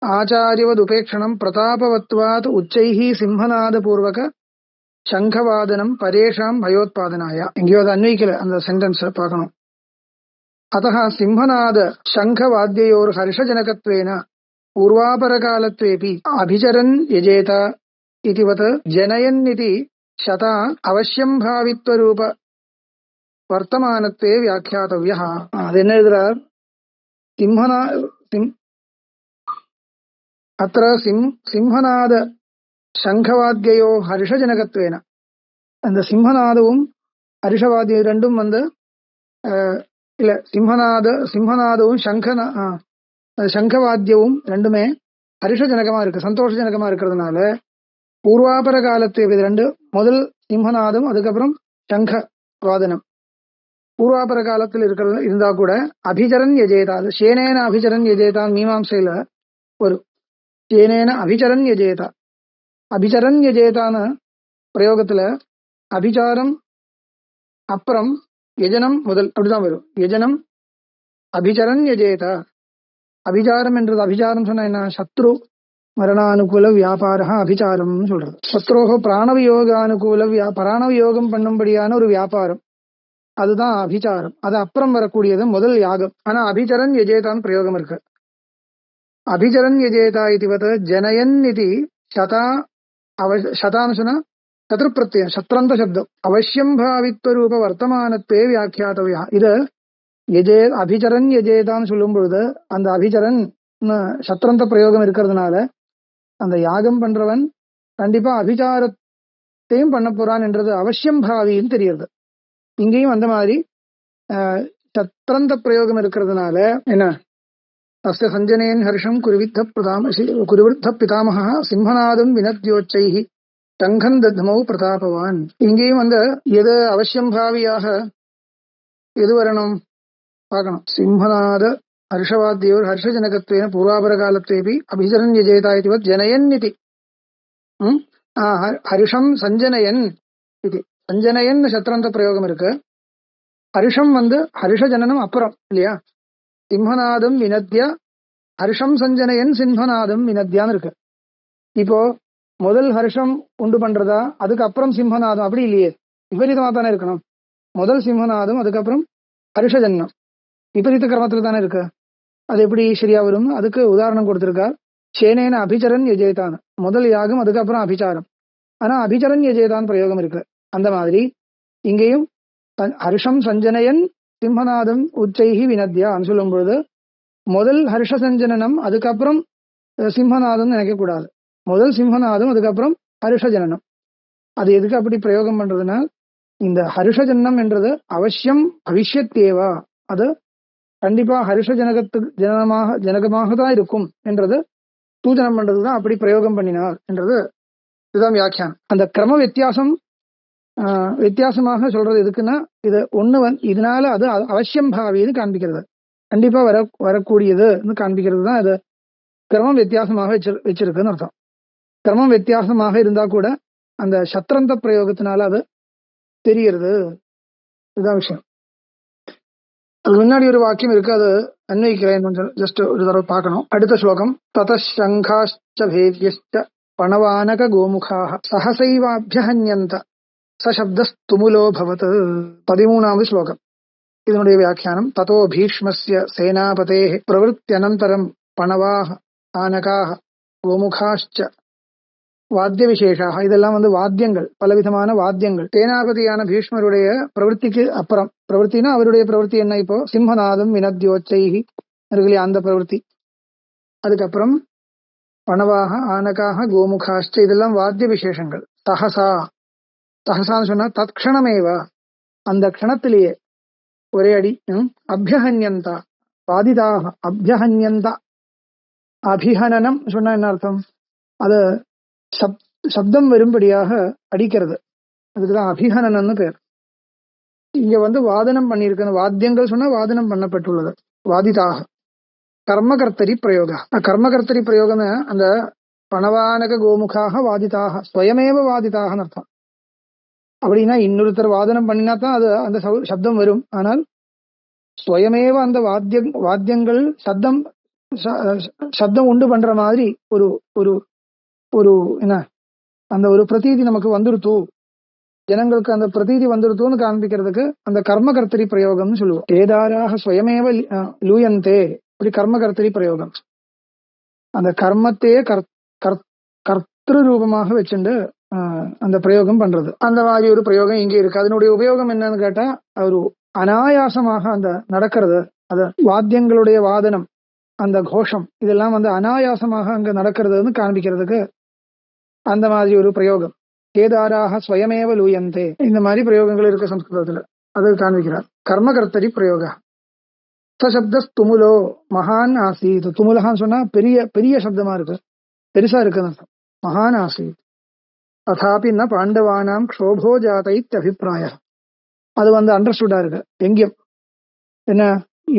ஆச்சாரியவது உபேக்ஷணம் பிரதாபவத்வாத் உச்சைஹி சிம்மநாத பூர்வக சங்கவாதனம் பரேஷாம் பயோத்பாதனாய. எங்கேயோ அதை அன்வைக்கல, அந்த சென்டென்ஸ் பார்க்கணும். அத்தः சிம்மநாத சங்கவாத்யயோர் ஹர்ஷஜனகத்வேன பூர்வாபரகாலத்வேபி அபிச்சரன் யஜேத இதிவத் ஜனயன் இதி சதா அவசியம் பாவித்வரூப வர்த்தமானத்வே வியாக்கியாதவ்யः. அது என்ன எழுதுறார்? அத்திர சிம்மநாத சங்கவாத்யயோ ஹர்ஷஜனகத்வேன, அந்த சிம்மநாதவும் ஹர்ஷவாத்திய ரெண்டும் இல்ல, சிம்மநாதவும் சங்கவாத்தியவும் ரெண்டுமே ஹர்ஷஜனகமா இருக்கு, சந்தோஷஜனகமா இருக்கிறதுனால பூர்வாபர காலத்து இது ரெண்டு, முதல் சிம்மநாதம் அதுக்கப்புறம் சங்க வாதனம் பூர்வாபர காலத்தில் இருந்தா கூட அபிச்சரன் யஜேதா, அது சேனேன அபிச்சரன் யஜேதான் மீமாம்சையில ஒரு சேனேன அபிச்சரன் யஜேதா. அபிச்சரன் யஜேதான பிரயோகத்துல அபிச்சாரம் அப்புறம் யஜனம் முதல், அப்படிதான் வரும். யஜனம் அபிச்சரன் யஜேதா. அபிச்சாரம் என்றது, அபிச்சாரம் சொன்னா என்ன? சத்ரு மரணானுகூல வியாபார அபிச்சாரம் சொல்றது. சத்ரோக பிராணவியோக அனுகூல பிராணவியோகம் பண்ணும்படியான ஒரு வியாபாரம், அதுதான் அபிச்சாரம். அது அப்புறம் வரக்கூடியது முதல் யாகம். ஆனா அபிச்சரன் யஜேதான் பிரயோகம் இருக்கு. அபிச்சரன் யஜேதா இதுவத் ஜனயன் இது சதா சதான்னு சொன்னா சத்ருப்பிரத்யம், சத்ரந்த சப்தம். அவசியம் பாவித்வரூப வர்த்தமானத்வே வியாக்கியாதவ்யா. இது அபிச்சரன் யஜேதான்னு சொல்லும் பொழுது அந்த அபிச்சரன் சத்ரந்த பிரயோகம் இருக்கிறதுனால அந்த யாகம் பண்றவன் கண்டிப்பா அபிச்சாரத்தையும் பண்ண போறான் என்றது அவசியம் பாவின்னு தெரியுது. இங்கேயும் அந்த மாதிரி சத்ரந்த பிரயோகம் இருக்கிறதுனால என்ன, தஸ்ய சஞ்சனேன் ஹர்ஷம் குருவித்த பிதாமக சிம்மநாதம் வினத்யோச்சைஹி சங்கம் தத்மௌ பிரதாபவான். இங்கேயும் எது அவசியம் பாவியாக எது வரணும் பார்க்கணும். சிம்மநாத ஹர்ஷவாத்தியோர் ஹர்ஷஜனகத்வேன பூர்வாபர காலத்வேபி அபிச்சரன் யஜேதா இதுவத் ஜனயன் இதி. ஹர்ஷம் சஞ்சனயன் இது, சஞ்சனயன் சத்ரந்த பிரயோகம் இருக்கு. ஹர்ஷம் ஹர்ஷஜனனம் அப்புறம் இல்லையா? சிம்மநாதம் வினத்ய ஹர்ஷம் சஞ்சனயன் சிம்மநாதம் வினத்யான்னு இருக்கு. இப்போ முதல் ஹர்ஷம் உண்டு பண்றதா, அதுக்கப்புறம் சிம்மநாதம், அப்படி இல்லையே, விபரீதமா தானே இருக்கணும். முதல் சிம்மநாதம் அதுக்கப்புறம் ஹர்ஷஜன்னம், விபரீத கிரமத்துல தானே இருக்கு. அது எப்படி சரியா வரும்? அதுக்கு உதாரணம் கொடுத்திருக்கார். சேனேன அபிச்சரன் யஜேதான், முதல் யாகம் அதுக்கப்புறம் அபிச்சாரம். ஆனா அபிச்சரன் யஜேதான் பிரயோகம் இருக்கு. அந்த மாதிரி இங்கேயும் ஹர்ஷம் சஞ்சனயன் சிம்மநாதம் உச்சைஹி வினத்யா சொல்லும் பொழுது முதல் ஹர்ஷ சஞ்சனனம் அதுக்கப்புறம் சிம்மநாதம் நினைக்க கூடாது. முதல் சிம்மநாதம் அதுக்கப்புறம் ஹர்ஷஜனனம். அது எதுக்கு அப்படி பிரயோகம் பண்றதுன்னா, இந்த ஹர்ஷஜன்னம் என்றது அவசியம் பவிஷ்யத்தேவா, அது கண்டிப்பா ஹர்ஷ ஜனகமாக தான் இருக்கும் என்றது சூச்சனம் பண்றதுதான் அப்படி பிரயோகம் பண்ணினார் என்றது. இதுதான் வியாக்கியானம். அந்த கிரம வித்தியாசமாக சொல்றது எதுக்குன்னா, இது இதனால அது அவசியம் பாவின்னு காண்பிக்கிறது, கண்டிப்பா வரக்கூடியது காண்பிக்கிறது தான். இது கிரமம் வித்தியாசமாக வச்சிருக்குன்னு அர்த்தம். கிரமம் வித்தியாசமாக இருந்தா கூட அந்த சத்ரந்த பிரயோகத்தினால அது தெரிகிறது. இதுதான் விஷயம். அது முன்னாடி ஒரு வாக்கியம் இருக்கு, அது அன்வைக்கிறேன், கொஞ்சம் ஜஸ்ட் ஒரு தடவை பார்க்கணும். அடுத்த ஸ்லோகம். ததசங்காச்ச பேத்யஸ்ச பணவானக கோமுகாः சஹசைவாபியஹன்யந்த சசப்தஸ்துமுலோ பவத். 13வது ஸ்லோகம். இதனுடைய வியாக்கியானம். ததோ பீஷ்மஸ்ய சேனாபதேஹ பிரவருத்தியனந்தரம் பணவாः ஆனகாः கோமுகாश्च வாத்திய விசேஷாக. இதெல்லாம் வாத்தியங்கள், பலவிதமான வாத்தியங்கள். சேனாபதியான பீஷ்மருடைய பிரவருத்திக்கு அப்புறம், பிரவருத்தினா அவருடைய பிரவருத்தி என்ன, இப்போ சிம்மநாதம் வினத்யோச்சைஹி இருக்குல்லையா, அந்த பிரவருத்தி. அதுக்கப்புறம் பணவாக ஆனகாக கோமுகாஷ்ட, இதெல்லாம் வாத்திய விசேஷங்கள். சஹசா, சஹசான்னு சொன்னா தத்க்ஷணமேவ, அந்த க்ஷணத்திலேயே ஒரே அடி. அபியஹன்யந்தா பாதிதாக, அபியஹன்யந்தா. அபிஹனனம் சொன்னா என்ன அர்த்தம்? அது சப்தம் வரும்படியாக அடிக்கிறது, அதுக்குதான் அபிஹனனம்னு பேர். இங்க வாதனம் பண்ணியிருக்க வாத்தியங்கள் சொன்னா வாதனம் பண்ணப்பட்டுள்ளது. வாதிதாக கர்மகர்த்தரி பிரயோக. கர்மகர்த்தரி பிரயோகம் அந்த பணவானக கோமுகாக வாதிதாக ஸ்வயமேவ வாதிதாகன்னு அர்த்தம். அப்படின்னா இன்னொருத்தர் வாதனம் பண்ணினா தான் அது அந்த சப்தம் வரும். ஆனால் ஸ்வயமேவ அந்த வாத்தியங்கள் சப்தம் உண்டு பண்ற மாதிரி ஒரு ஒரு ஒரு என்ன அந்த ஒரு பிரதீதி நமக்கு வந்துருத்தூ, ஜனங்களுக்கு அந்த பிரதீதி வந்துருத்தூன்னு காண்பிக்கிறதுக்கு அந்த கர்மகர்த்தரி பிரயோகம்னு சொல்லுவோம். ஏதாராக ஸ்வயமேவ லூயந்தே, இப்படி கர்மகர்த்தரி பிரயோகம். அந்த கர்மத்தையே கர்த்திரு ரூபமாக வச்சுட்டு அந்த பிரயோகம் பண்றது. அந்த மாதிரி ஒரு பிரயோகம் இங்கே இருக்கு. அதனுடைய உபயோகம் என்னன்னு கேட்டா, ஒரு அனாயாசமாக அந்த நடக்கிறது, அது வாத்தியங்களுடைய வாதனம், அந்த கோஷம் இதெல்லாம் அனாயாசமாக அங்க நடக்கிறதுன்னு காண்பிக்கிறதுக்கு அந்த மாதிரி ஒரு பிரயோகம். கேதாராக ஸ்வயமேவ லூயந்தே, இந்த மாதிரி பிரயோகங்கள் இருக்கு சம்ஸ்கிருதத்துல, அது காண்பிக்கிறார். கர்மகர்த்தரி பிரயோக. சப்த துமுலோ மகான் ஆசீத். துமுலகான்னு சொன்னா பெரிய பெரிய சப்தமா இருக்கு, பெருசா இருக்குன்னு. மகான் ஆசீத் அதாபி ந பாண்டவானாம் க்ஷோபோ ஜாதைத் அபிப்பிராய. அது அண்டர்ஸ்டுடா இருக்கு எங்கேயும். என்ன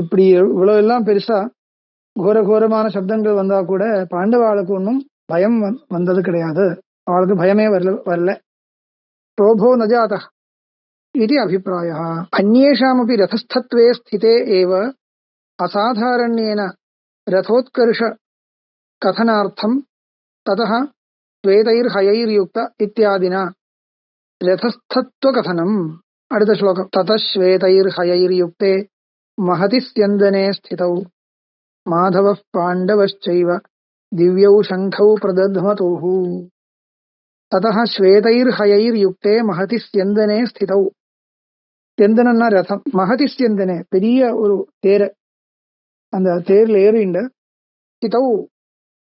இப்படி இவ்வளவு எல்லாம் பெருசா கோர கோரமான சப்தங்கள் வந்தா கூட பாண்டவாளுக்கு ஒன்றும் பயம் வந்தது கிடையாது, அவளுக்கு பயமே வரல. க்ஷோபோ நஜாத இது அபிப்பிராய. அந்யேஷாமபி ரதஸ்தத்வே ஸ்திதே ஏவ அசாதாரண்யேன ரதோத்கர்ஷ கதனார்த்தம் ததஹ ஸ்வேதைர்ஹயைர்யுக்த இத்யாதினா ரதஸ்தத்வ கதனம். அடுத்த ஸ்லோகம். ததஸ்வேதைர்ஹயைர்யுக்தே மஹதி ஸ்யந்தனே ஸ்திதௌ மாதவः பாண்டவश्चैव திவ்யௌ சங்கௌ பிரதத்மதுः. ததஹ ஸ்வேதைர்ஹயைர்யுக்தே மஹதி ஸ்யந்தனே ஸ்திதௌ. ஸ்யந்தனன்னா ரதம், மஹதி ஸ்யந்தனே பெரிய ஒரு தேர், அந்த தேர்ல ஏறிண்டு ஸ்திதௌ,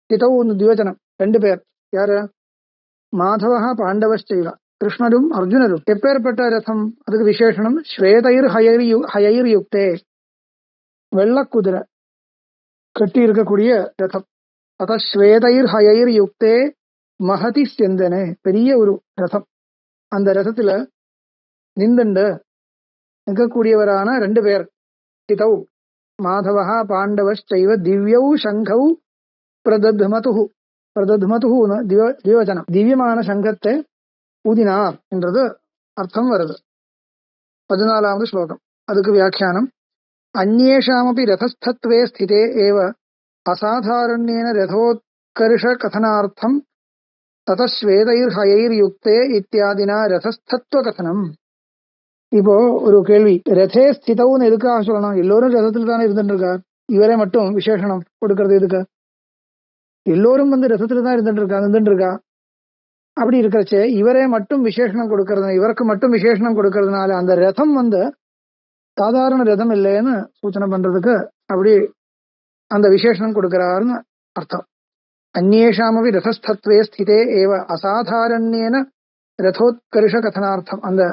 ஸ்திதௌ தியோஜனம் ரெண்டு பேர். யாரு? மாதவः பாண்டவश्चैव, கிருஷ்ணரும் அர்ஜுனரும். எப்பேற்பட்ட ரதம்? அதுக்கு விசேஷனம் ஸ்வேதைர்ஹயைர்யுக்தே, வெள்ளக்குதிரை கட்டி இருக்கக்கூடிய ரதம். அத ஸ்வேதைர்ஹயைர்யுக்தே மஹதி ஸ்யந்தனே, பெரிய ஒரு ரதம். அந்த ரதத்துல நின்றுண்டு நிற்கக்கூடியவரான ரெண்டு பேர். ஸ்திதௌ மாதவः பாண்டவश्चैव திவ்யௌ சங்கௌ பிரதத்மதுः. பிரதத்மதுः தியோஜனம், திவ்யமான சங்கத்தை ஊதினார் என்றது அர்த்தம் வருது. 14வது ஸ்லோகம். அதுக்கு வியாக்கியானம். அந்யேஷாமபி ரதஸ்தத்வே ஸ்திதே ஏவ அசாதாரண்யேன ரதோத்கர்ஷ கதனார்த்தம் ததஸ்வேதைர்ஹயைர்யுக்தே இத்தியாதினா ரதஸ்தத்வ கதனம். இப்போ ஒரு கேள்வி, ரதே ஸ்திதவுன்னு எதுக்காக சொல்லணும்? எல்லோரும் ரதத்துல தானே இருந்துட்டு இருக்கார், இவரே மட்டும் விசேஷனம் கொடுக்கறது எதுக்கு? எல்லோரும் ரதத்துல தான் இருந்துட்டு இருக்கா. அப்படி இருக்கிறச்சே இவரே மட்டும் விசேஷனம் கொடுக்கறது, இவருக்கு மட்டும் விசேஷனம் கொடுக்கறதுனால அந்த ரதம் சாதாரண ரதம் இல்லைன்னு சூச்சனை பண்றதுக்கு அப்படி அந்த விசேஷனம் கொடுக்கிறாருன்னு அர்த்தம். அந்யேஷாமபி ரதஸ்தத்வே ஸ்திதே ஏவ அசாதாரண்யேன ரதோத்கர்ஷ கதனார்த்தம், அந்த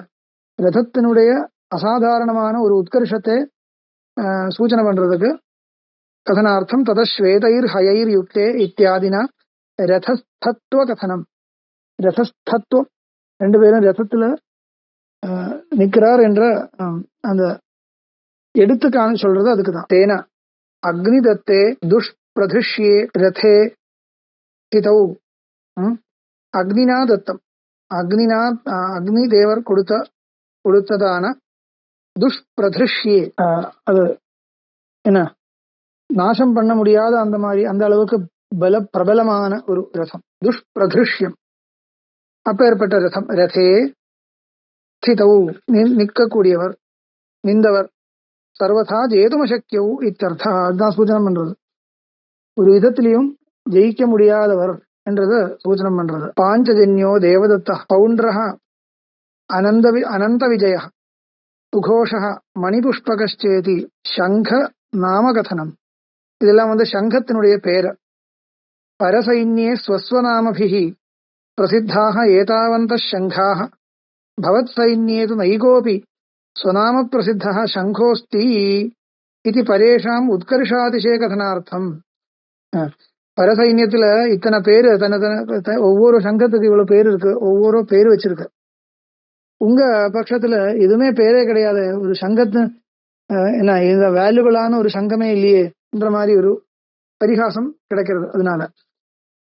ரதத்தினுடைய அசாதாரணமான ஒரு உத்கர்ஷத்தை சூச்சனை பண்றதுக்கு கதனார்த்தம் ததஸ்வேதைர்ஹயைர்யுக்தே இத்தியாதினா ரதஸ்தத்வ கதனம். ரதஸ்தத்துவம், ரெண்டு பேரும் ரதத்துல நிற்கிறார் என்ற அந்த எடுத்துக்கான சொல்றது அதுக்குதான். தேன அக்னிதத்தே துஷ்பிரதிஷ்யே ரதே ஸ்திதௌ. அக்னினா தத்தம், அக்னி தேவர் கொடுத்ததான துஷ்பிரதிஷ்யே, அது என்ன நாசம் பண்ண முடியாத அந்த மாதிரி அந்த அளவுக்கு பிரபலமான ஒரு ரதம். துஷ்பிரதிருஷ்யம், அப்பேற்பட்ட ரதம். ரதே ஸ்திதௌ, நிற்கக்கூடியவர், நின்றவர். சர்வதா ஜெயதுமசக்கியவு இத்தர்த்தா, அதுதான் சூச்சனம் பண்றது. ஒரு விதத்திலையும் ஜெயிக்க முடியாதவர் என்றது சூச்சனம் பண்றது. பாஞ்சஜன்யோ தேவதத்த பௌண்ட்ரஹ அனந்த விஜய சுகோஷ மணிபுஷ்பகச்சேதி சங்க நாமகதனம். இதெல்லாம் சங்கத்தினுடைய பேர். பரசைன்யே ஸ்வஸ்வநாமபிஹி பிரசித்தாக ஏதாவந்த சங்காக பவத் சைன்யேது நைகோபி ஸ்வநாம பிரசித்தः சங்கோஸ்தி இது பரேஷாம் உத்கர்ஷாதிசய கதனார்த்தம். பரசைன்யத்துல இத்தனை பேரு, ஒவ்வொரு சங்கத்துக்கு இவ்வளவு பேர் இருக்கு, ஒவ்வொரு பேரு வச்சிருக்கு. உங்க பட்சத்துல எதுவுமே பேரே கிடையாது. ஒரு சங்கத்து என்ன இந்த வேல்யூபிளான ஒரு சங்கமே இல்லையே என்ற மாதிரி ஒரு பரிகாசம் கிடைக்கிறது. அதனால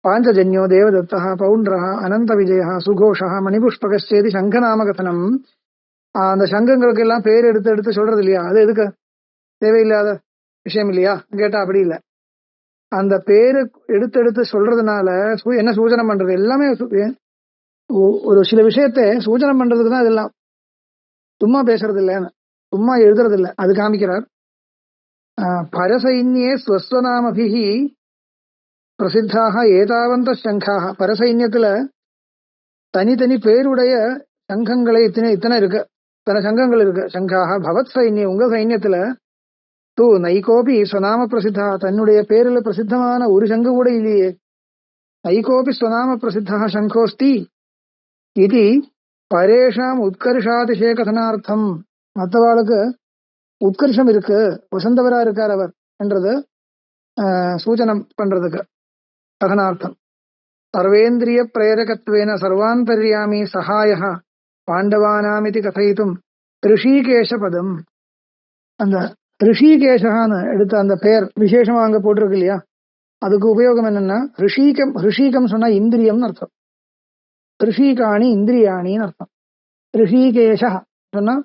பாஞ்சஜன்யோ தேவதத்தः பௌண்ட்ரஹ அனந்த விஜய சுகோஷ மணிபுஷ்பகச்சேதி சங்கநாமகதனம். அந்த சங்கங்களுக்கு எல்லாம் பேர் எடுத்து எடுத்து சொல்றது இல்லையா, அது எதுக்கு? தேவையில்லாத விஷயம் இல்லையா கேட்டா அப்படி இல்லை. அந்த பேரு எடுத்து எடுத்து சொல்றதுனால என்ன சூச்சனம் பண்றது? எல்லாமே ஒரு சில விஷயத்தை சூச்சனம் பண்றதுக்கு தான் இதெல்லாம். சும்மா பேசுறது இல்லைன்னு, சும்மா எழுதுறது இல்லை. அது காமிக்கிறார். பரசைன்யே ஸ்வஸ்வநாமபிஹி பிரசித்தாக ஏதாவந்த சங்காக. பரசைன்யத்துல தனித்தனி பேருடைய சங்கங்களை இத்தனை இருக்கு, இத்தனை சங்கங்கள் இருக்கு. சங்காக பவத் சைன்யம், உங்க சைன்யத்துல தூ நைகோபி ஸ்வநாம பிரசித்தா, தன்னுடைய பேரில் பிரசித்தமான ஒரு சங்கம் கூட இல்லையே. நைகோபி ஸ்வநாம பிரசித்தா சங்கோஸ்தி இது பரேஷாம் உத்கர்ஷாதிசய கதனார்த்தம். மற்றவாளுக்கு உத்கர்ஷம் இருக்கு, வசந்தவரா இருக்கார் அவர் என்றது சூச்சனம் பண்றதுக்கு கதனார்த்தம். சர்வேந்திரிய பிரேரகத்வேன சர்வாந்தர்யாமி சகாய பாண்டவானாமிதி கதைத்தும் ரிஷிகேஷ பதம். அந்த ரிஷிகேஷான்னு எடுத்த அந்த பெயர் விசேஷமா அங்க போட்டிருக்கு இல்லையா, அதுக்கு உபயோகம் என்னன்னா ரிஷிகம் சொன்னா இந்திரியம்னு அர்த்தம். ரிஷிகாணி இந்திரியாணின்னு அர்த்தம். ரிஷிகேஷ சொன்னா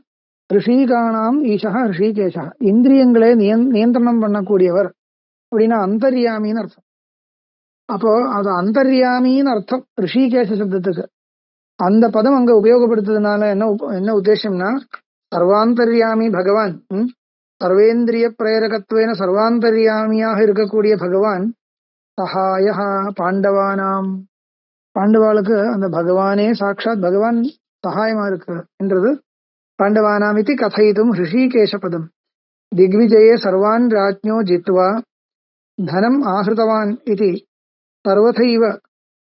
ரிஷிகானாம் ஈஷா ரிஷிகேஷ, இந்திரியங்களே நியந்திரணம் பண்ணக்கூடியவர் அப்படின்னா அந்தர்யாமின்னு அர்த்தம். அப்போ அது அந்தர்யாமின்னு அர்த்தம் ரிஷிகேஷ சப்தத்துக்கு. அந்த பதம் அங்க உபயோகப்படுத்துறதுனால என்ன உத்தேசம்னா, சர்வாந்தர்யாமி பகவான், சர்வேந்திரிய பிரேரகத்வேன சர்வாந்தர்யாமியாக இருக்கக்கூடிய பகவான், சகாய பாண்டவானாம், பாண்டவாளுக்கு அந்த பகவானே சாட்சாத் பகவான் சகாயமா இருக்கு என்றது. பாண்டவானாம் இது கதைத்தும் ரிஷிகேஷ பதம். திக்விஜயே சர்வான் ராஜ்ஞோ ஜித்வா தனம் ஆஹிருதவான் இது சர்வதைவ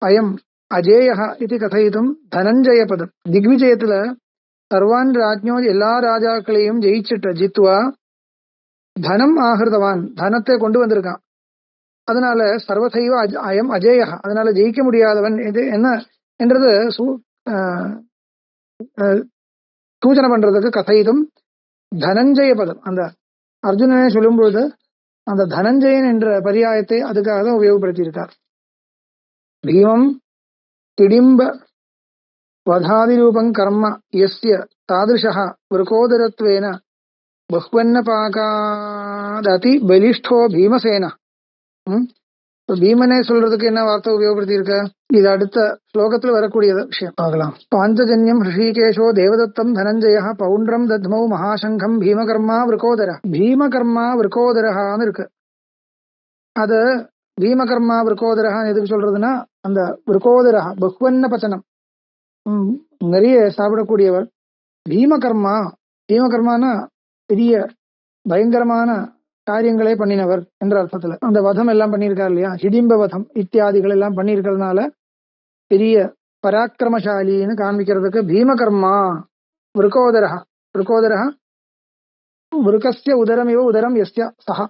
அயம் அஜேய இது கதைத்தும் தனஞ்சய பதம். திக்விஜயத்துல சர்வான் ராஜ்ஞோ எல்லா ராஜாக்களையும் ஜெயிச்சுட்ட, ஜித்வா தனம் ஆஹிருதவான், தனத்தை கொண்டு வந்திருக்கான். அதனால சர்வதைவ அயம் அஜேய, அதனால ஜெயிக்க முடியாதவன் இது என்ன என்றது சூச்சனை பண்றதுக்கு கதைதும் தனஞ்சய பதம். அந்த அர்ஜுனனை சொல்லும்போது அந்த தனஞ்சயன் என்ற பரியாயத்தை அதுக்காக தான் உபயோகப்படுத்தியிருக்கார். பீமம் திடிம்ப வதாதிரூபம் கர்ம யஸ்ய தாதிருஷா விருகோதரத்வேன பஹ்வன்ன பாகாததி பலிஷ்டோ பீமசேன. பீமனே சொல்றதுக்கு என்ன வார்த்தை உபயோகப்படுத்தி இருக்க, இது அடுத்த ஸ்லோகத்தில் வரக்கூடிய விஷயம் பார்க்கலாம். பாஞ்சஜன்யம் ரிஷிகேஷோ தேவதத்தம் தனஞ்சய பௌண்ட்ரம் தத்மௌ மகாசங்கம் பீமகர்மா விருகோதர. பீமகர்மா விருகோதரஹான்னு இருக்கு. அது பீமகர்மா விருகோதரஹான்னு எதுக்கு சொல்றதுன்னா, அந்த விருகோதரஹ பஹ்வன்ன பச்சனம், நிறைய சாப்பிடக்கூடியவர். பீமகர்மா, பீமகர்மானா பெரிய பயங்கரமான காரியங்களே பண்ணினவர் என்ற அர்த்தத்துல அந்த வதம் எல்லாம் பண்ணியிருக்காரு இல்லையா, ஹிடிம்ப வதம் இத்தியாதிகள் எல்லாம் பண்ணியிருக்கிறதுனால பெரிய பராக்கிரமசாலின்னு காண்பிக்கிறதுக்கு பீமகர்மா விருகோதரஹ. விருகோதரஹ விருகஸ்ய உதரம் இவ உதரம் எஸ்ய சஹா.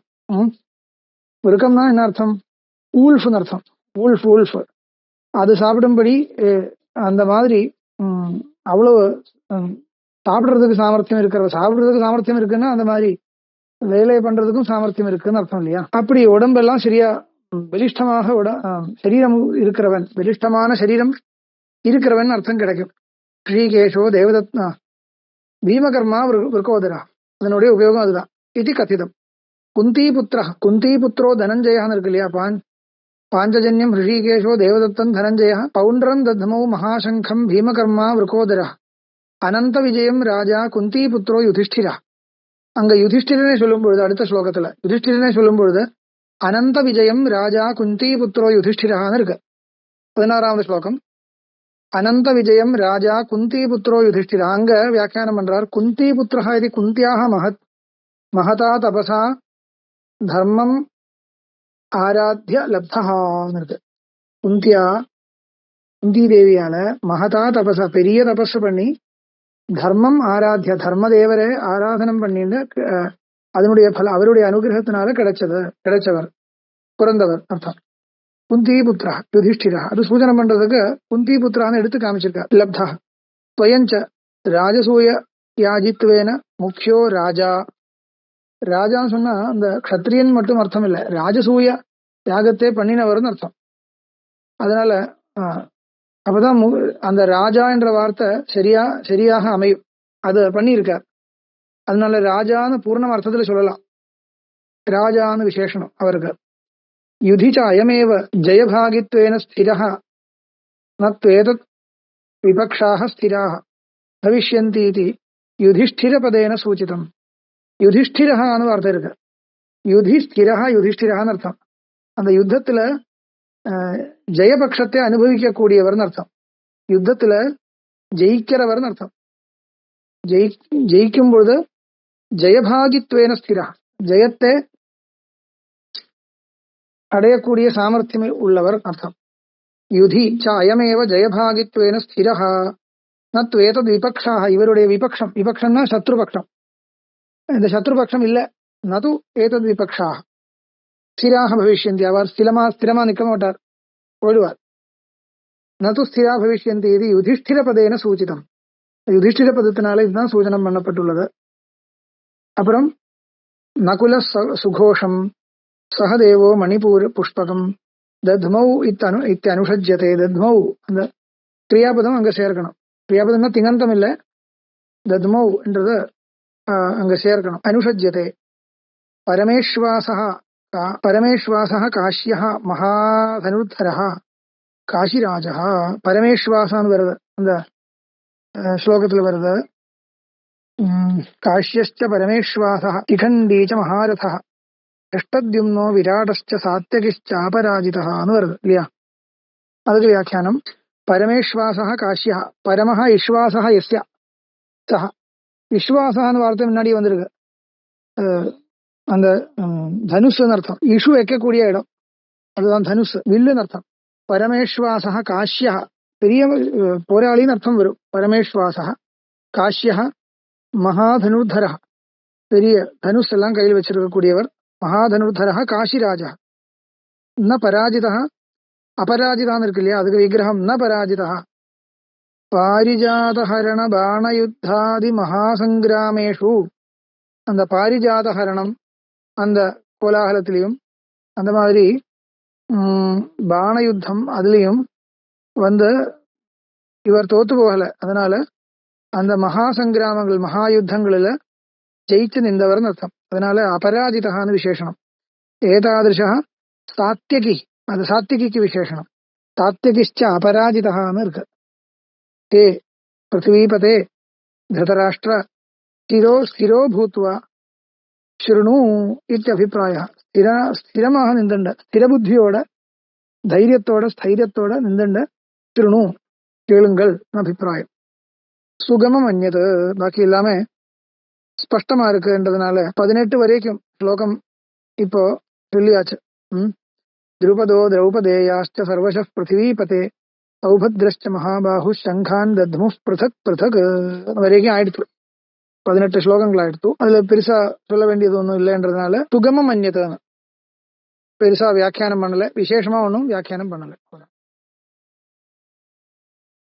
விருக்கம்னா என்ன அர்த்தம்? ஊல்ஃப்னு அர்த்தம். ஊல்ஃப் அது சாப்பிடும்படி அந்த மாதிரி அவ்வளவு சாப்பிடுறதுக்கு சாமர்த்தியம் இருக்கிற, சாப்பிடுறதுக்கு சாமர்த்தியம் இருக்குன்னா அந்த மாதிரி வேலை பண்றதுக்கும் சாமர்த்தியம் இருக்குன்னு அர்த்தம் இல்லையா. அப்படி உடம்பெல்லாம் சரியா பலிஷ்டமாக சரீரம் இருக்கிறவன், பலிஷ்டமான சரீரம் இருக்கிறவன் அர்த்தம் கிடைக்கும். ஸ்ரீகேஷோ தேவதத்னா பீமகர்மா விருகோதரா, அதனுடைய உபயோகம் அதுதான். இது கதிதம். குந்தி புத்திரோ தனஞ்சயான்னு இருக்கு இல்லையா? பாஞ்சஜன்யம் ரிஷிகேஷோ தேவதத்தன் தனஞ்சய பௌண்ட்ரம் தத்மௌ மகாசங்கம் பீமகர்மா விருகோதர அனந்த விஜயம் ராஜா குந்தி புத்திரோ யுதிஷ்டிரா. அங்க யுதிஷ்டிரனை சொல்லும் பொழுது, அடுத்த ஸ்லோகத்துல யுதிஷ்டிரனை சொல்லும் பொழுது அனந்த விஜயம் ராஜா குந்தி புத்திரோ யுதிஷ்டிரான்னு இருக்கு. 16வது ஸ்லோகம். அனந்த விஜயம் ராஜா குந்தி புத்திரோ யுதிஷ்டிரா. அங்க வியாக்கியானம் பண்றார், குந்தி புத்திரஹ இது குந்தியாக மகதா தபசா தர்மம் ஆராத்திய லப்தஹான்னு இருக்கு. குந்தி தேவியால மகதா தபசா பெரிய தபஸ் பண்ணி தர்மம் ஆராத்திய தர்மதேவரை ஆராதனம் பண்ணிட்டு அதனுடைய பல அவருடைய அனுகிரகத்தினால கிடைச்சவர் பிறந்தவர் அர்த்தம். குந்தி புத்திரா யுதிஷ்டிரா. அது சூச்சனை பண்றதுக்கு குந்தி புத்திரான்னு எடுத்து காமிச்சிருக்கார். லப்தா துவயஞ்ச ராஜசூய யாஜித்வேன முக்கியோ ராஜா. ராஜான்னு சொன்னா அந்த க்ஷத்ரியன் மட்டும் அர்த்தம் இல்ல, ராஜசூய யாகத்தை பண்ணினவர்னு அர்த்தம். அதனால அப்பதான் அந்த ராஜா என்ற வார்த்தை சரியாக அமையும். அது பண்ணியிருக்கார். அதனால ராஜான்னு பூர்ண அர்த்தத்துல சொல்லலாம், ராஜான்னு விசேஷனம் அவருக்கு. யுதிச்ச அயமேவ ஜெயபாகித்வேன ஸ்திரஹ நத்வேதத் விபக்ஷாஹ ஸ்திராஹ பவிஷ்யந்தி இதி யுதிஷ்டிரபதேன சூச்சிதம். யுதிஷ்டிரஹான்னு வார்த்தை இருக்கு. யுதிஷ்டிரஹான்னு அர்த்தம். அந்த யுத்தத்துல ஜெயபக்ஷத்தை அனுபவிக்கக்கூடியவர்னு அர்த்தம். யுத்தத்துல ஜெயிக்கிறவர்னு அர்த்தம். ஜெயிக்கும் பொழுது ஜெயபாகித்வேன ஸ்திரா, ஜெயத்தை அடையக்கூடிய சாமர்த்தியம் உள்ளவர் அர்த்தம். யுதி ச அயமேவ ஜெயபாகித்வேன ஸ்திரஹா நத்வேதத் விபக்ஷாஹ. இவருடைய விபக்ஷம், விபக்ஷம்னா சத்ருபக்ஷம், இந்த சத்ருபக்ஷம் இல்ல. நது ஏதத் விபக்ஷாஹ ஸ்திராக பவிஷ்யந்தி. அவர் ஸ்திரமா நிற்க மாட்டார், போயிடுவார். நது ஸ்திரா பவிஷ்யந்தி இது யுதிஷ்டிர பதேன சூச்சிதம். யுதிஷ்டிர பதத்தினால இதுதான் சூச்சனம் பண்ணப்பட்டுள்ளது. அப்புறம் நகுல சுகோஷம் சகதேவோ மணிபூர் புஷ்பகம் தத்மௌ இத்தனுஷஜ்யதே. தத்மௌ அந்த கிரியாபதம் அங்க சேர்க்கணும். கிரியாபதம்னா திங்கந்தம் இல்ல, தத்மௌ என்றது அங்க சேர்க்கணும். அனுஷஜ்யதே. பரமேஸ்வாசः காஷ்யः மகாதனுர்தரः காஷிராஜः. பரமேஸ்வாசான்னு வருது அந்த ஸ்லோகத்துல வருது. காஷ்யஸ்ச பரமேஸ்வாசः இகண்டீச்ச மகாரதः அஷ்டத்யும்னோ விராடஸ்ச சாத்யகிஷ்ச அபராஜிதஹான்னு வருது இல்லையா? அதுக்கு வியாக்கியானம் பரமேஸ்வாசः காஷ்யः பரமஹ விஸ்வாசः யஸ்ய சஹ. விஸ்வாசான்னு வார்த்தை முன்னாடி வந்திருக்கு. அந்த தனுஷ்னு அர்த்தம். இஷு வைக்கக்கூடிய இடம், அதுதான் தனுஷ், வில்லுன்னு அர்த்தம். பரமேஸ்வாசः காஷ்யः பெரிய போராளின்னு அர்த்தம் வரும். பரமேஸ்வாசः காஷ்யः மகாதனுர்தரः பெரிய தனுஷ் எல்லாம் கையில் வச்சிருக்கக்கூடியவர். மகாதனுர்தரः காஷிராஜா. ந பராஜிதः அபராஜிதான்னு இருக்கு இல்லையா? அதுக்கு விக்கிரகம் ந பராஜிதः. பாரிஜாதஹரண பாணயுத்தாதி மகாசங்கிராமேஷு. அந்த பாரிஜாதஹரணம் அந்த கோலாகலத்திலையும் அந்த மாதிரி பாணயுத்தம் அதுலயும் இவர் தோத்து போகல. அதனால அந்த மகா சங்கிராமங்கள் மகா யுத்தங்களில ஜெயிச்சு நின்றவர்னு அர்த்தம். அதனால அபராஜிதான்னு விசேஷனம். ஏதாதிருஷா சாத்தியகி, அது சாத்தியகிக்கு விசேஷனம். சாத்தியகிஷ்ச அபராஜிதான்னு இருக்கு. ஹே பிருத்திவீபதே திருதராஷ்டிர ஸ்திரோ பூத்வா ஸ்ருணு இத்தியபிப்பிராய. ஸ்திரமாக நின்றுண்ட, ஸ்திரபுத்தியோட தைரியத்தோட ஸ்தைரியத்தோட நின்றுண்ட ஸ்ருணு கேளுங்கள் அபிப்பிராயம். சுகமம் அந்நது பாக்கி எல்லாமே ஸ்பஷ்டமா இருக்குன்றதுனால 18 வரைக்கும் ஸ்லோகம் இப்போ சொல்லியாச்சு. திரௌபதோ திரௌபதேயாச்ச சர்வச பிருத்திவீபதே சௌபத்ரஸ்ச மகாபாஹு சங்கான் தத்மு பிருதக் பிருதக் வரைக்கும் ஆயிடுத்து. 18 ஸ்லோகங்கள் ஆயிடுத்து. அதுல பெருசா சொல்ல வேண்டியது ஒன்றும் இல்லைன்றதுனால சுகமம் அந்நதுன்னு பெருசா வியாக்கியானம் பண்ணல, விசேஷமா ஒன்றும் வியாக்கியானம் பண்ணல.